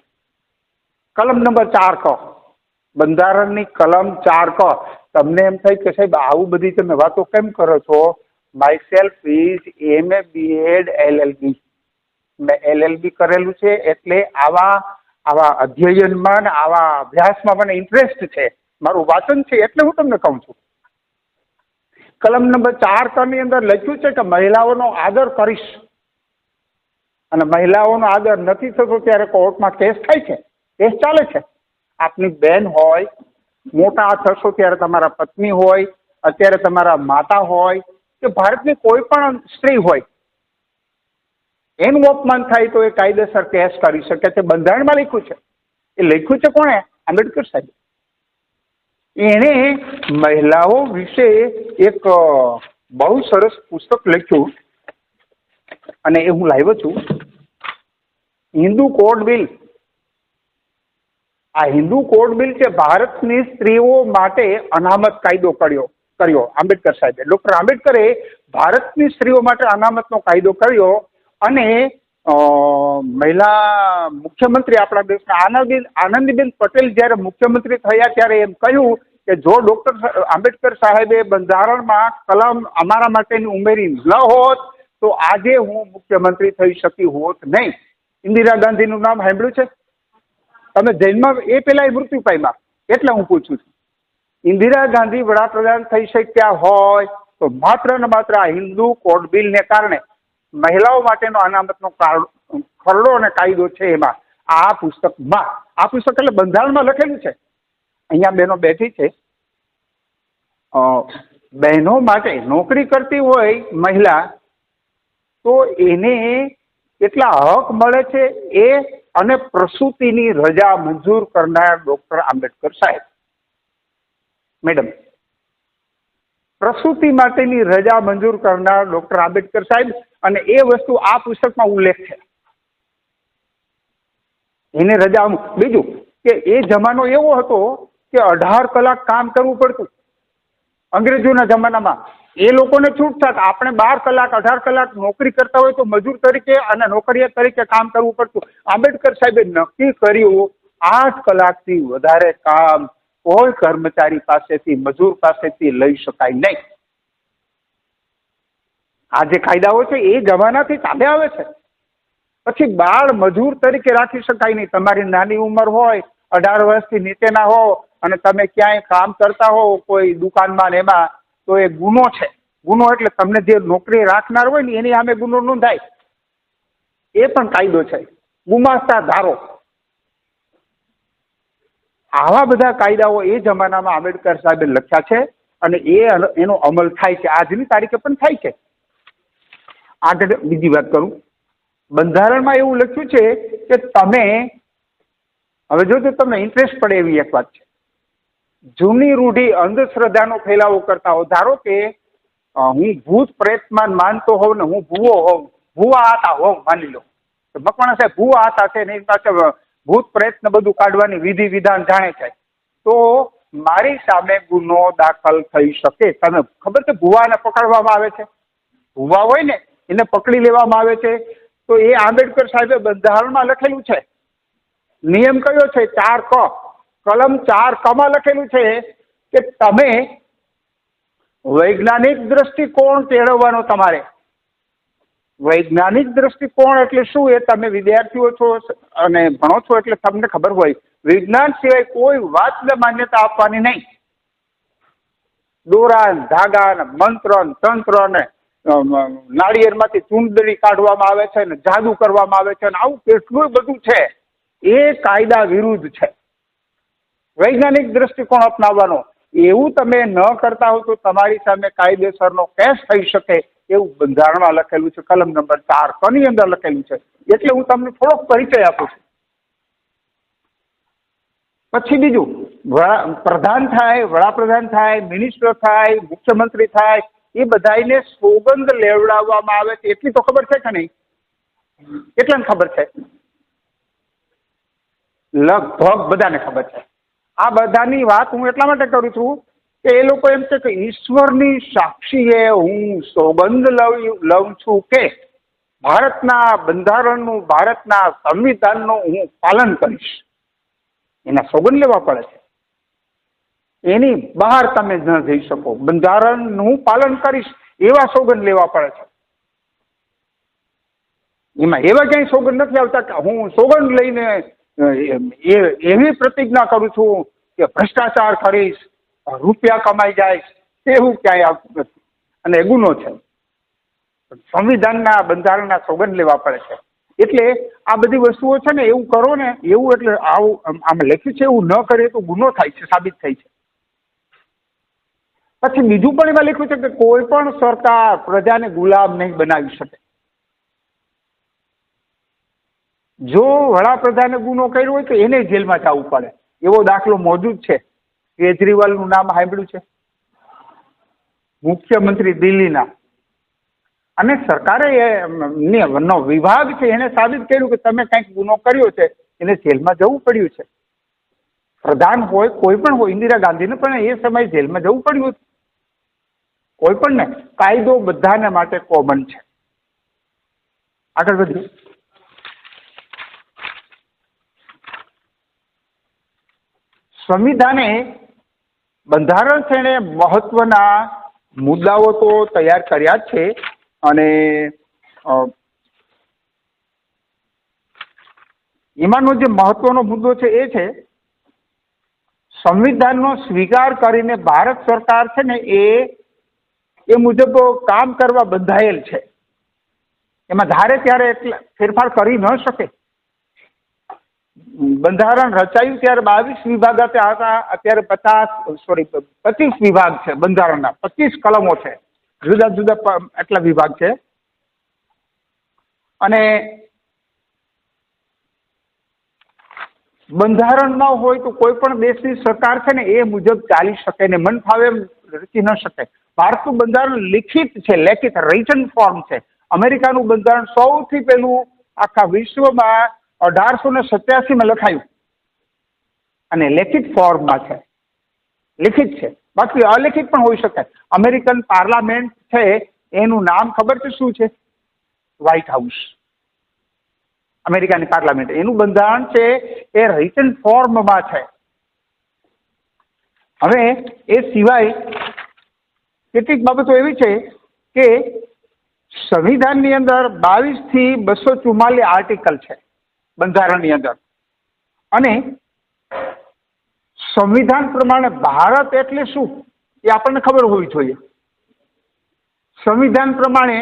કલમ નંબર 4 ક, બંધારણની કલમ 4 ક. તમને એમ થાય કે સાહેબ આવું બધી તમે વાતો કેમ કરો છો? My self is MA BEd LLB. મેં LLB કરેલું છે એટલે આવા અધ્યયનમાં ને આવા અભ્યાસમાં મને ઇન્ટરેસ્ટ છે, મારું વાંચન છે એટલે હું તમને કહું છું. કલમ નંબર 4 ક ની અંદર લખ્યું છે કે મહિલાઓનો આદર કરીશ, અને મહિલાઓનો આદર નથી થતો ત્યારે કોર્ટમાં કેસ થાય છે, કેસ ચાલે છે. આપની બેન હોય, મોટા થશો ત્યારે તમારા પત્ની હોય, અત્યારે તમારા માતા હોય કે ભારતની કોઈ પણ સ્ત્રી હોય, એનું અપમાન થાય તો એ કાયદેસર કેસ કરી શકે છે. બંધારણમાં લખ્યું છે. એ લખ્યું છે કોણે? આંબેડકર સાહેબ. એણે મહિલાઓ વિશે એક બહુ સરસ પુસ્તક લખ્યું અને એ હું લાવ્યો છું, હિન્દુ કોડ બિલ. આ હિન્દુ કોડ બિલ છે ભારતની સ્ત્રીઓ માટે અનામત કાયદો કર્યો આંબેડકર સાહેબે. ડોક્ટર આંબેડકરે ભારતની સ્ત્રીઓ માટે અનામતનો કાયદો કર્યો અને મહિલા મુખ્યમંત્રી આપણા દેશના આનંદીબેન પટેલ જ્યારે મુખ્યમંત્રી થયા ત્યારે એમ કહ્યું કે જો ડોક્ટર આંબેડકર સાહેબે બંધારણમાં કલમ અમારા માટેની ઉમેરી ન હોત તો આજે હું મુખ્યમંત્રી થઈ શકી હોત નહીં. ઇન્દિરા ગાંધીનું નામ સાંભળ્યું છે તમે? જૈનમાં એ પહેલા મૃત્યુ પામ્યા. એટલે હું પૂછું છું, ઇન્દિરા ગાંધી વડાપ્રધાન થઈ શક્યા હોય તો માત્ર ને માત્ર આ હિન્દુ કોડ બિલને કારણે મહિલાઓ માટેનો અનામતનો ખરડો અને કાયદો છે એમાં આ પુસ્તક એટલે બંધારણમાં લખેલું છે. અહીંયા બહેનો બેઠી છે, બહેનો માટે નોકરી કરતી હોય મહિલા તો એને કેટલા હક મળે છે એ, અને પ્રસૂતિની રજા મંજૂર કરનાર ડોક્ટર આંબેડકર સાહેબ. મેડમ, પ્રસૂતિ માટેની રજા મંજૂર કરનાર ડોક્ટર આંબેડકર સાહેબ, અને એ વસ્તુ આ પુસ્તકમાં ઉલ્લેખ છે. એને રજા. બીજું કે એ જમાનો એવો હતો કે 18 કલાક કામ કરવું પડતું. અંગ્રેજોના જમાનામાં એ લોકોને છૂટછાટ, આપણે 12 કલાક 18 કલાક નોકરી કરતા હોય તો મજૂર તરીકે અને નોકરિયાત તરીકે કામ કરવું પડતું. આંબેડકર સાહેબે નક્કી કર્યું 8 કલાકથી વધારે કામ કોઈ કર્મચારી પાસેથી, મજૂર પાસેથી લઈ શકાય નહીં. આ જે કાયદાઓ છે એ જમાનાથી ચાલે આવે છે. પછી બાળ મજૂર તરીકે રાખી શકાય નહીં. તમારી નાની ઉંમર હોય, 18 વર્ષથી નીચેના હો અને તમે ક્યાંય કામ કરતા હો કોઈ દુકાનમાં ને એમાં, તો એ ગુનો છે. ગુનો એટલે તમને જે નોકરી રાખનાર હોય ને એની સામે ગુનો નોંધાય. એ પણ કાયદો છે, ગુમાસ્તા ધારો. આવા બધા કાયદાઓ એ જમાનામાં આંબેડકર સાહેબે લખ્યા છે અને એનો અમલ થાય છે. આજની તારીખે પણ થાય છે. આગળ બીજી વાત કરું, બંધારણમાં એવું લખ્યું છે કે તમે હવે જો તમને ઇન્ટરેસ્ટ પડે એવી એક વાત છે, જૂની રૂઢી અંધશ્રદ્ધાનો ફેલાવો કરતા હો. ધારો કે હું ભૂત પ્રેતમાં માનતો હોઉં ને હું ભૂવો હોઉં, ભૂવા આતા હોઉં, માની લો મકવાણા સાહેબ ભૂવા આતા છે ને એની પાસે ભૂત પ્રેત ને બધું કાઢવાની વિધિ વિધાન જાણે છે, તો મારી સામે ગુનો દાખલ થઈ શકે. તમે ખબર છે ભૂવાને પકડવામાં આવે છે, ભૂવા હોય ને એને પકડી લેવામાં આવે છે. તો એ આંબેડકર સાહેબે બંધારણમાં લખેલું છે. નિયમ કયો છે? 4 ક, કલમ 4 કમાં લખેલું છે કે તમે વૈજ્ઞાનિક દ્રષ્ટિકોણ કેળવવાનો. તમારે વૈજ્ઞાનિક દ્રષ્ટિકોણ એટલે શું એ તમે વિદ્યાર્થીઓ છો અને ભણો છો એટલે તમને ખબર હોય. વિજ્ઞાન સિવાય કોઈ વાતને માન્યતા આપવાની નહીં. દોરા, ધાગા, મંત્ર, તંત્ર ને નાળિયેરમાંથી ચૂંદડી કાઢવામાં આવે છે ને જાદુ કરવામાં આવે છે ને આવું કેટલું બધું છે. એ કાયદા વિરુદ્ધ છે. વૈજ્ઞાનિક દ્રષ્ટિકોણ અપનાવવાનો એવું તમે ન કરતા હો તો તમારી સામે કાયદેસરનો કેસ થઈ શકે એવું બંધારણમાં લખેલું છે. કલમ નંબર 4 કની અંદર લખેલું છે. એટલે હું તમને થોડોક પરિચય આપું છું. પછી બીજું, પ્રધાન થાય, વડાપ્રધાન થાય, મિનિસ્ટર થાય, મુખ્યમંત્રી થાય, એ બધાને સોગંદ લેવડાવવામાં આવે છે. એટલી તો ખબર છે કે નહીં? કેટલાને ખબર છે? લગભગ બધાને ખબર છે. આ બધાની વાત હું એટલા માટે કરું છું કે એ લોકો એમ છે કે ઈશ્વરની સાક્ષીએ હું સોગંદ લઉં છું કે ભારતના બંધારણનું, ભારતના સંવિધાનનું હું પાલન કરીશ. એના સોગંદ લેવા પડે છે. એની બહાર તમે ન જઈ શકો. બંધારણનું પાલન કરીશ એવા સોગંદ લેવા પડે છે. એમાં એવા ક્યાંય સોગંદ નથી આવતા કે હું સોગંદ લઈને એવી પ્રતિજ્ઞા કરું છું કે ભ્રષ્ટાચાર કરીશ, રૂપિયા કમાઈ જાય, એવું ક્યાંય આવતું નથી. અને એ ગુનો છે. સંવિધાનના, બંધારણના સોગંદ લેવા પડે છે. એટલે આ બધી વસ્તુઓ છે ને એવું કરો ને એવું, એટલે આવું આમાં લખ્યું છે એવું ન કરીએ તો ગુનો થાય છે, સાબિત થાય છે. પછી બીજું પણ એમાં લખ્યું છે કે કોઈ પણ સરકાર પ્રજાને ગુલામ નહીં બનાવી શકે. જો વડાપ્રધાને ગુનો કર્યો હોય તો એને જેલમાં જવું પડે. એવો દાખલો મોજૂદ છે. કેજરીવાલનું નામ સાંભળ્યું છે? મુખ્યમંત્રી દિલ્હીના. અને સરકારે નો વિભાગ છે એને સાબિત કર્યું કે તમે કંઈક ગુનો કર્યો છે, એને જેલમાં જવું પડ્યું છે. પ્રધાન હોય, કોઈ પણ હોય, ઇન્દિરા ગાંધીને પણ એ સમયે જેલમાં જવું પડ્યું. કોઈ પણ ને, કાયદો બધાને માટે કોમન છે. આગળ વધીએ. સંવિધાને બંધારણ છે ને મહત્વના મુદ્દાઓ તો તૈયાર કર્યા જ છે. અને એમાંનો જે મહત્વનો મુદ્દો છે એ છે સંવિધાનનો સ્વીકાર કરીને ભારત સરકાર છે ને એ મુજબ કામ કરવા બંધાયેલ છે. એમાં ધારે ત્યારે એટલે ફેરફાર કરી ન શકે. બંધારણ રચાયું ત્યારે 22 વિભાગ હતા, અત્યારે 25 વિભાગ છે. બંધારણના 25 કલમો છે, જુદા જુદા એટલા વિભાગ છે. અને બંધારણ ન હોય તો કોઈ પણ દેશની સરકાર છે ને એ મુજબ ચાલી શકે ને, મન ફાવે એમ રચી ન શકે. ભારતનું બંધારણ લિખિત છે, લેખિત રિટન ફોર્મ છે. અમેરિકાનું બંધારણ સૌથી પહેલું આખા વિશ્વમાં 1887 લખાયું અને લેખિત ફોર્મમાં છે, લિખિત છે. બાકી અલિખિત પણ હોઈ શકે. અમેરિકન પાર્લામેન્ટ છે એનું નામ ખબર છે શું છે? White house. અમેરિકાની પાર્લામેન્ટ, એનું બંધારણ છે એ રિટન ફોર્મમાં છે. હવે એ સિવાય કેટલીક બાબતો એવી છે કે સંવિધાનની અંદર 22 થી 244 આર્ટિકલ છે બંધારણની અંદર. અને સંવિધાન પ્રમાણે ભારત એટલે શું એ આપણને ખબર હોવી જોઈએ. સંવિધાન પ્રમાણે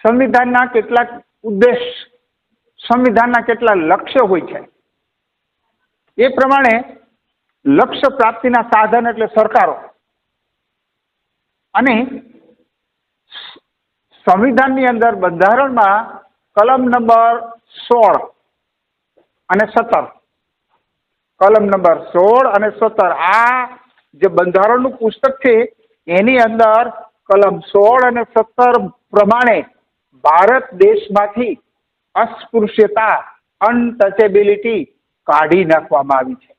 સંવિધાનના કેટલાક ઉદ્દેશ, સંવિધાનના કેટલા લક્ષ્ય હોય છે. એ પ્રમાણે લક્ષ્ય પ્રાપ્તિના સાધન એટલે સરકારો. અને સંવિધાનની અંદર બંધારણમાં કલમ નંબર 16 અને 17, કલમ નંબર 16 અને 17 આ જે બંધારણનું પુસ્તક છે એની અંદર કલમ 16 અને 17 પ્રમાણે ભારત દેશમાંથી અસ્પૃશ્યતા, અનટચેબિલિટી કાઢી નાખવામાં આવી છે.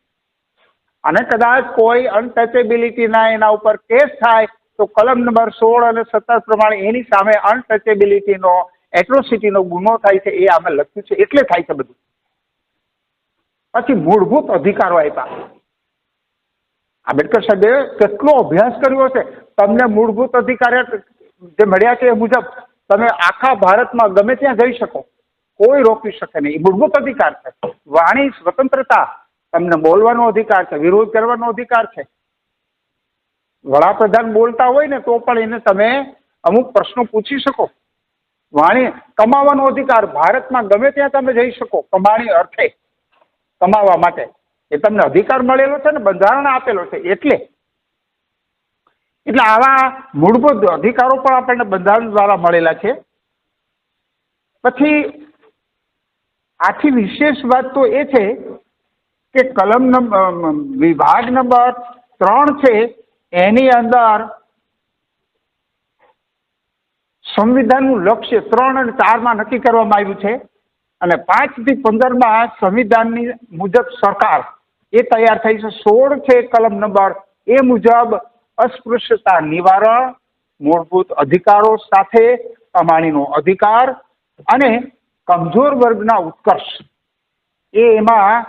અને કદાચ કોઈ અનટચેબિલિટીના એના ઉપર કેસ થાય તો કલમ નંબર 16 અને 17 પ્રમાણે એની સામે અનટચેબિલિટીનો, એટ્રોસિટીનો ગુનો થાય છે. એ આમાં લખ્યું છે એટલે થાય છે બધું. પછી મૂળભૂત અધિકારો આપ્યા. આંબેડકર સાહેબે કેટલો અભ્યાસ કર્યો છે. તમને મૂળભૂત અધિકાર જે મળ્યા છે એ મુજબ તમે આખા ભારતમાં ગમે ત્યાં જઈ શકો, કોઈ રોકી શકે નહીં. એ મૂળભૂત અધિકાર છે. વાણી સ્વતંત્રતા, તમને બોલવાનો અધિકાર છે, વિરોધ કરવાનો અધિકાર છે. વડાપ્રધાન બોલતા હોય ને તો પણ એને તમે અમુક પ્રશ્નો પૂછી શકો. વાણી, કમાવાનો અધિકાર, ભારતમાં ગમે ત્યાં તમે જઈ શકો કમાણી અર્થે, કમાવા માટે. એ તમને અધિકાર મળેલો છે ને, બંધારણ આપેલો છે. એટલે આવા મૂળભૂત અધિકારો પણ આપણને બંધારણ દ્વારા મળેલા છે. પછી આથી વિશેષ વાત તો એ છે કે કલમ વિભાગ નંબર 3 છે એની અંદર સંવિધાનનું લક્ષ્ય 3 અને 4 નક્કી કરવામાં આવ્યું છે. અને 5 થી 15 સંવિધાનની મુજબ સરકાર એ તૈયાર થઈ છે. 16 છે કલમ નંબર, એ મુજબ અસ્પૃશ્યતા નિવારણ, મૂળભૂત અધિકારો સાથે કમાણીનો અધિકાર અને કમજોર વર્ગના ઉત્કર્ષ એ એમાં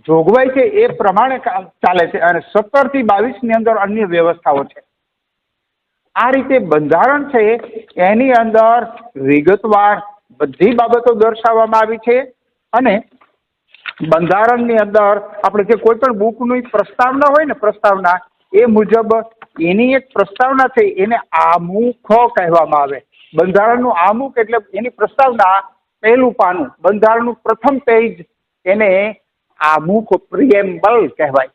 જોગવાઈ છે એ પ્રમાણે ચાલે છે. અને 17 થી 22 ની અંદર અન્ય વ્યવસ્થાઓ છે. આ રીતે બંધારણ છે એની અંદર વિગતવાર બધી બાબતો દર્શાવવામાં આવી છે. અને બંધારણની અંદર આપણે જે કોઈ પણ બુકની પ્રસ્તાવના હોય ને, પ્રસ્તાવના, એ મુજબ એની એક પ્રસ્તાવના છે એને આમુખ કહેવામાં આવે. બંધારણનું આમુખ એટલે એની પ્રસ્તાવના, પહેલું પાનું, બંધારણનું પ્રથમ પેજ, એને આમુખ, પ્રિએમ્બલ કહેવાય.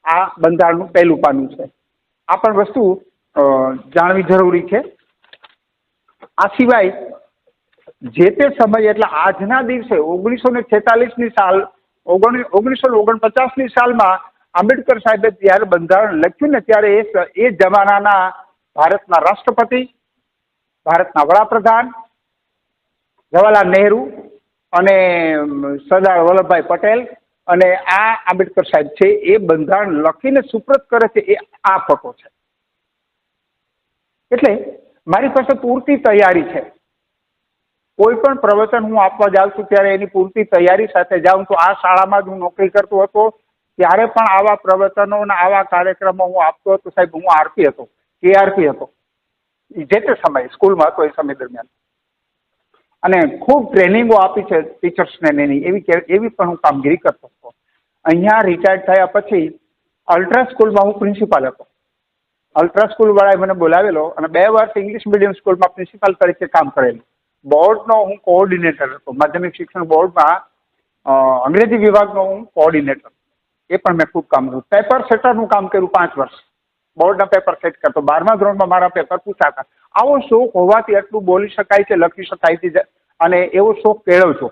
આ બંધારણનું પહેલું પાનું છે. આ પણ વસ્તુ જાણવી જરૂરી છે. આ સિવાય જે તે સમયે એટલે આજના દિવસે 1946ની સાલ 1949ની સાલમાં આંબેડકર સાહેબે જ્યારે બંધારણ લખ્યું ને ત્યારે એ જમાનાના ભારતના રાષ્ટ્રપતિ, ભારતના વડાપ્રધાન જવાહરલાલ નહેરુ અને સરદાર વલ્લભભાઈ પટેલ અને આ આંબેડકર સાહેબ છે એ બંધારણ લખીને સુપ્રત કરે છે એ આ ફોટો છે. એટલે મારી પાસે પૂરતી તૈયારી છે. કોઈ પણ પ્રવચન હું આપવા જાઉં છું ત્યારે એની પૂરતી તૈયારી સાથે જાઉં. તો આ શાળામાં જ હું નોકરી કરતો હતો ત્યારે પણ આવા પ્રવચનો અને આવા કાર્યક્રમો હું આપતો હતો. સાહેબ હું આરપી હતો, કેઆરપી હતો જે તે સમયે સ્કૂલમાં હતો એ સમય દરમિયાન, અને ખૂબ ટ્રેનિંગો આપી છે ટીચર્સને એની એવી પણ હું કામગીરી કરતો હતો. અહીંયા રિટાયર્ડ થયા પછી અલ્ટ્રા સ્કૂલમાં હું પ્રિન્સિપાલ હતો. અલ્ટ્રા સ્કૂલ વાળાએ મને બોલાવેલો અને 2 વર્ષ ઇંગ્લિશ મીડિયમ સ્કૂલમાં પ્રિન્સિપાલ તરીકે કામ કરેલું. બોર્ડનો હું કોઓર્ડિનેટર હતો. માધ્યમિક શિક્ષણ બોર્ડમાં અંગ્રેજી વિભાગનો હું કોઓર્ડિનેટર. એ પણ મેં ખૂબ કામ કર્યું. પેપર સેટરનું કામ કર્યું 5 વર્ષ. બોર્ડના પેપર સેટ કરતો. 12મા ધોરણમાં મારા પેપર પૂછાતા. આવો શોખ હોવાથી એટલું બોલી શકાય છે, લખી શકાય છે, અને એવો શોખ કેળવજો.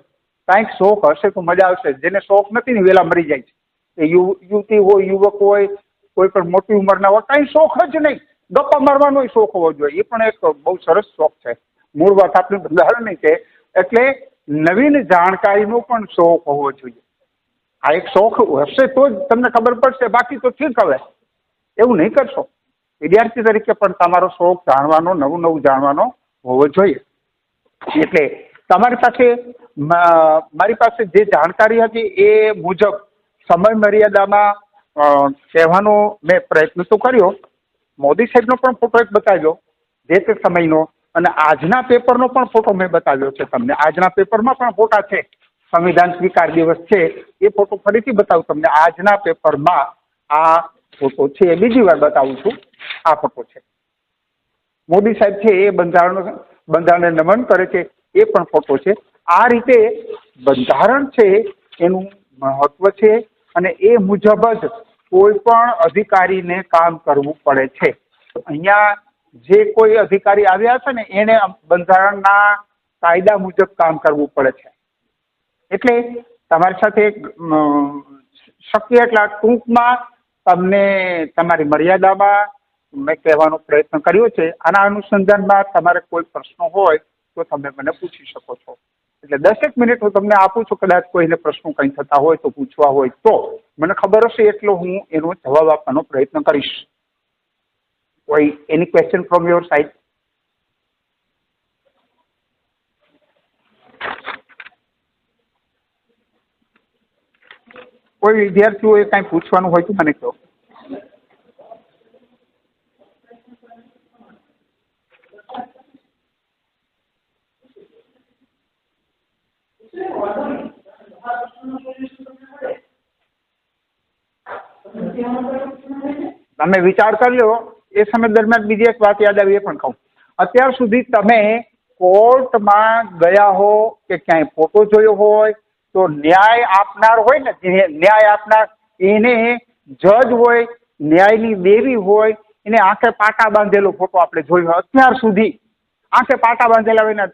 કાંઈક શોખ હશે તો મજા આવશે. જેને શોખ નથી ને વેલા મરી જાય છે. એ યુવતી હોય, યુવક હોય, કોઈ પણ મોટી ઉંમરના હોય, કાંઈ શોખ જ નહીં. ગપ્પા મારવાનો શોખ હોવો જોઈએ. એ પણ એક બહુ સરસ શોખ છે. મૂળ વાત આપણે બંધારણની છે એટલે નવીન જાણકારીનો પણ શોખ હોવો જોઈએ. આ એક શોખ હશે તો જ તમને ખબર પડશે. બાકી તો ઠીક, હવે એવું નહીં કરશો. વિદ્યાર્થી તરીકે પણ તમારો શોખ જાણવાનો, નવું નવું જાણવાનો હોવો જોઈએ. એટલે તમારી પાસે મારી પાસે જે જાણકારી હતી એ મુજબ સમય મર્યાદામાં કહેવાનો મેં પ્રયત્ન તો કર્યો. મોદી સાહેબનો પણ ફોટો એક બતાવ્યો જે તે સમયનો, અને આજના પેપરનો પણ ફોટો મેં બતાવ્યો છે તમને. આજના પેપરમાં પણ ફોટા છે. સંવિધાન સ્વીકાર દિવસ છે એ ફોટો ફરીથી બતાવું તમને. આજના પેપરમાં આ ફોટો છે. બીજી વાર બતાવું છું. આ ફોટો છે. મોદી સાહેબ છે એ બંધારણને નમન કરે છે એ પણ ફોટો છે. આ રીતે બંધારણ છે એનું મહત્વ છે અને એ મુજબ જ કોઈ પણ અધિકારીને કામ કરવું પડે છે. અહીંયા જે કોઈ અધિકારી આવ્યા છે ને એને બંધારણના કાયદા મુજબ કામ કરવું પડે છે. એટલે તમારી સાથે શક્ય એટલા ટૂંકમાં તમને તમારી મર્યાદામાં મેં કહેવાનો પ્રયત્ન કર્યો છે. આના અનુસંધાનમાં તમારે કોઈ પ્રશ્નો હોય તો તમે મને પૂછી શકો છો. એટલે 10 મિનિટ હું તમને આપું છું. કદાચ કોઈને પ્રશ્નો કંઈ થતા હોય તો પૂછવા હોય તો મને ખબર હશે એટલો હું એનો જવાબ આપવાનો પ્રયત્ન કરીશ. કોઈ any question from your side? કોઈ વિદ્યાર્થીઓએ કાંઈ પૂછવાનું હોય તો મને કહો. તમે વિચાર કરી લો. એ સમય દરમિયાન બીજી એક વાત યાદ આવી એ પણ કહું. અત્યાર સુધી તમે કોર્ટમાં ગયા હો કે ક્યાંય ફોટો જોયો હોય તો ન્યાય આપનાર હોય ને, ન્યાય આપનાર એને જજ હોય, ન્યાયની દેવી હોય, એને આંખે પાટા બાંધેલો ફોટો આપણે જોયો. અત્યાર સુધી આંખે પાટા બાંધેલા હોય ને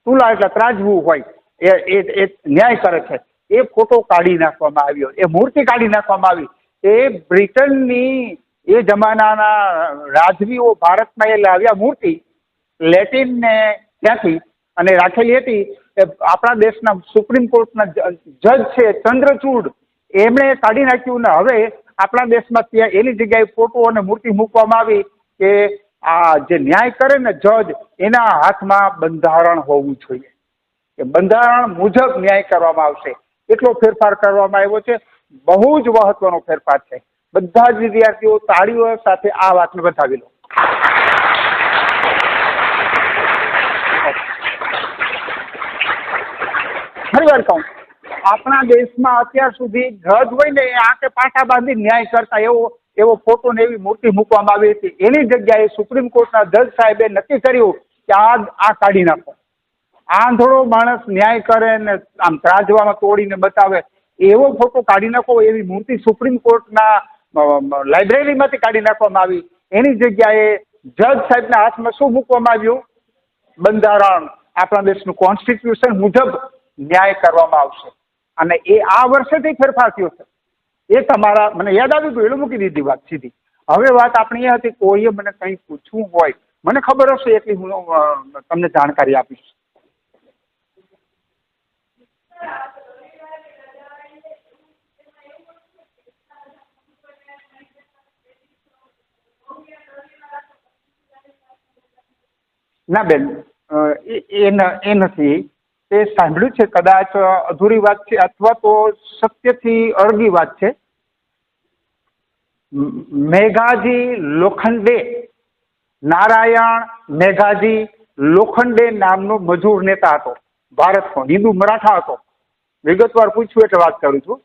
તુલા એટલે ત્રાજવું હોય એ ન્યાય કરે છે. એ ફોટો કાઢી નાખવામાં આવ્યો. એ મૂર્તિ કાઢી નાખવામાં આવી. એ બ્રિટનની એ જમાનાના રાજવીઓ ભારતમાં એ લાવ્યા મૂર્તિ લેટિન ને ત્યાંથી અને રાખેલી હતી. એ આપણા દેશના સુપ્રીમ કોર્ટના જજ છે ચંદ્રચૂડ, એમણે કાઢી નાખ્યું ને હવે આપણા દેશમાં ત્યાં એની જગ્યાએ ફોટો અને મૂર્તિ મૂકવામાં આવી કે આ જે ન્યાય કરે ને જજ એના હાથમાં બંધારણ હોવું જોઈએ. કે બંધારણ મુજબ ન્યાય કરવામાં આવશે. એટલો ફેરફાર કરવામાં આવ્યો છે. બહુ જ મહત્વનો ફેરફાર છે. બધા જ વિદ્યાર્થીઓ તાળીઓ સાથે આ વાતને બતાવી લો. ફરી વાર કહું, આપણા દેશમાં અત્યાર સુધી જજ હોય ને એ આંખે પાટા બાંધી ન્યાય કરતા એવો ફોટો ને એવી મૂર્તિ મૂકવામાં આવી હતી. એની જગ્યાએ સુપ્રીમ કોર્ટના જજ સાહેબે નક્કી કર્યું કે આ કાઢી નાખો. આંધળો માણસ ન્યાય કરે ને આમ ત્રાજવામાં તોડીને બતાવે એવો ફોટો કાઢી નાખો. એવી મૂર્તિ સુપ્રીમ કોર્ટના લાઇબ્રેરીમાંથી કાઢી નાખવામાં આવી. એની જગ્યાએ જજ સાહેબના હાથમાં શું મૂકવામાં આવ્યું? બંધારણ. આપણા દેશનું કોન્સ્ટિટ્યુશન મુજબ ન્યાય કરવામાં આવશે. અને એ આ વર્ષેથી ફેરફાર થયો છે. એ તમારા મને યાદ આવ્યું હતું એટલે મૂકી દીધી વાત સીધી. હવે વાત આપણી એ હતી કોઈએ મને કંઈ પૂછવું હોય મને ખબર હશે એટલી હું તમને જાણકારી આપીશ. ના બેન, એ નથી. તે સાંભળ્યું છે, કદાચ અધૂરી વાત છે અથવા તો સત્યથી અળગી વાત છે. મેઘાજી લોખંડે, નારાયણ મેઘાજી લોખંડે નામનો મજૂર નેતા હતો ભારતનો, હિન્દુ મરાઠા હતો. વિગતવાર પૂછ્યું એટલે વાત કરું છું.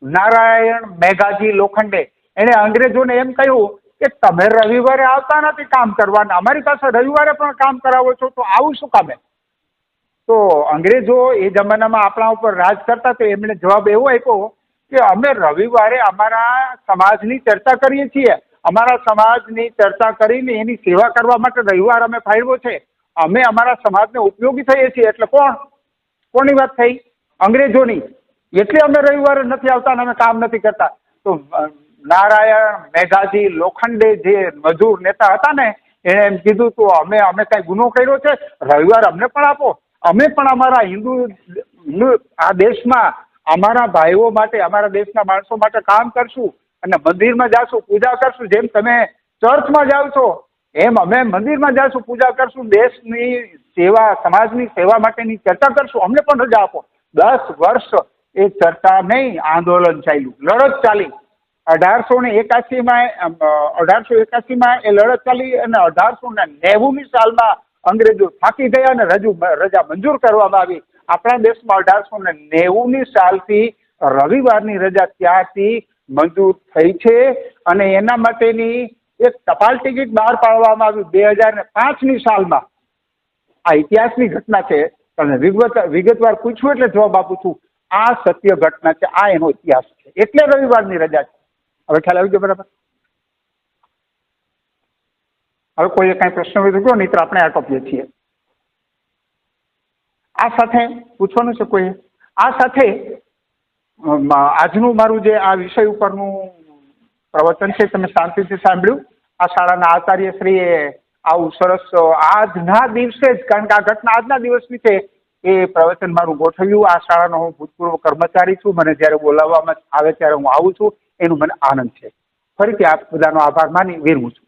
નારાયણ મેઘાજી લોખંડે એણે અંગ્રેજોને એમ કહ્યું કે તમે રવિવારે આવતા નથી કામ કરવાના, અમારી પાસે રવિવારે પણ કામ કરાવો છો, તો આવું શું કામે? તો અંગ્રેજો એ જમાનામાં આપણા ઉપર રાજ કરતા તો એમણે જવાબ એવો આપ્યો કે અમે રવિવારે અમારા સમાજની ચર્ચા કરીએ છીએ, અમારા સમાજની ચર્ચા કરીને એની સેવા કરવા માટે રવિવાર અમે ફાળવ્યો છે, અમે અમારા સમાજને ઉપયોગી થઈએ છીએ. એટલે કોની વાત થઈ? અંગ્રેજોની. એટલે અમે રવિવારે નથી આવતા અને અમે કામ નથી કરતા. તો નારાયણ મેઘાજી લોખંડે જે મજૂર નેતા હતા ને એણે એમ કીધું તો અમે કઈ ગુનો કર્યો છે? રવિવાર અમને પણ આપો, અમે પણ અમારા હિન્દુ આ દેશમાં અમારા ભાઈઓ માટે, અમારા દેશના માણસો માટે કામ કરશું અને મંદિરમાં જાશું, પૂજા કરશું. જેમ તમે ચર્ચમાં જાઓ છો એમ અમે મંદિરમાં જાશું, પૂજા કરશું, દેશની સેવા, સમાજની સેવા માટેની ચર્ચા કરશું, અમને પણ રજા આપો. 10 વર્ષ એ ચર્ચા નહીં, આંદોલન ચાલ્યું, લડત ચાલી. 1881માં એ લડત ચાલી અને 1890ની સાલમાં અંગ્રેજો થાકી ગયા અને રજા મંજૂર કરવામાં આવી. આપણા દેશમાં 1890ની સાલથી રવિવારની રજા ત્યારથી મંજૂર થઈ છે અને એના માટેની એક ટપાલ ટિકિટ બહાર પાડવામાં આવી 2005ની સાલમાં. આ ઇતિહાસની ઘટના છે. તમે વિગતવાર પૂછ્યું એટલે જવાબ આપું છું. આ સત્ય ઘટના છે, આ એનો ઇતિહાસ છે, એટલે રવિવારની રજા છે. હવે ખ્યાલ આવી ગયો બરાબર? હવે કોઈએ કાંઈ પ્રશ્ન હોય તો કહો, નહીંતર આપણે આ ટોપીએ છીએ. આ સાથે પૂછવાનું છે કોઈએ? આ સાથે આજનું મારું જે આ વિષય ઉપરનું પ્રવચન છે તમે શાંતિથી સાંભળ્યું. આ શાળાના આચાર્યશ્રીએ આવું સરસ આજના દિવસે જ, કારણ કે આ ઘટના આજના દિવસની છે, એ પ્રવચન મારું ગોઠવ્યું. આ શાળાનો હું ભૂતપૂર્વ કર્મચારી છું. મને જ્યારે બોલાવવામાં આવે ત્યારે હું આવું છું, એનું મને આનંદ છે. ફરીથી આપ બધાનો આભાર માની વિરમું છું.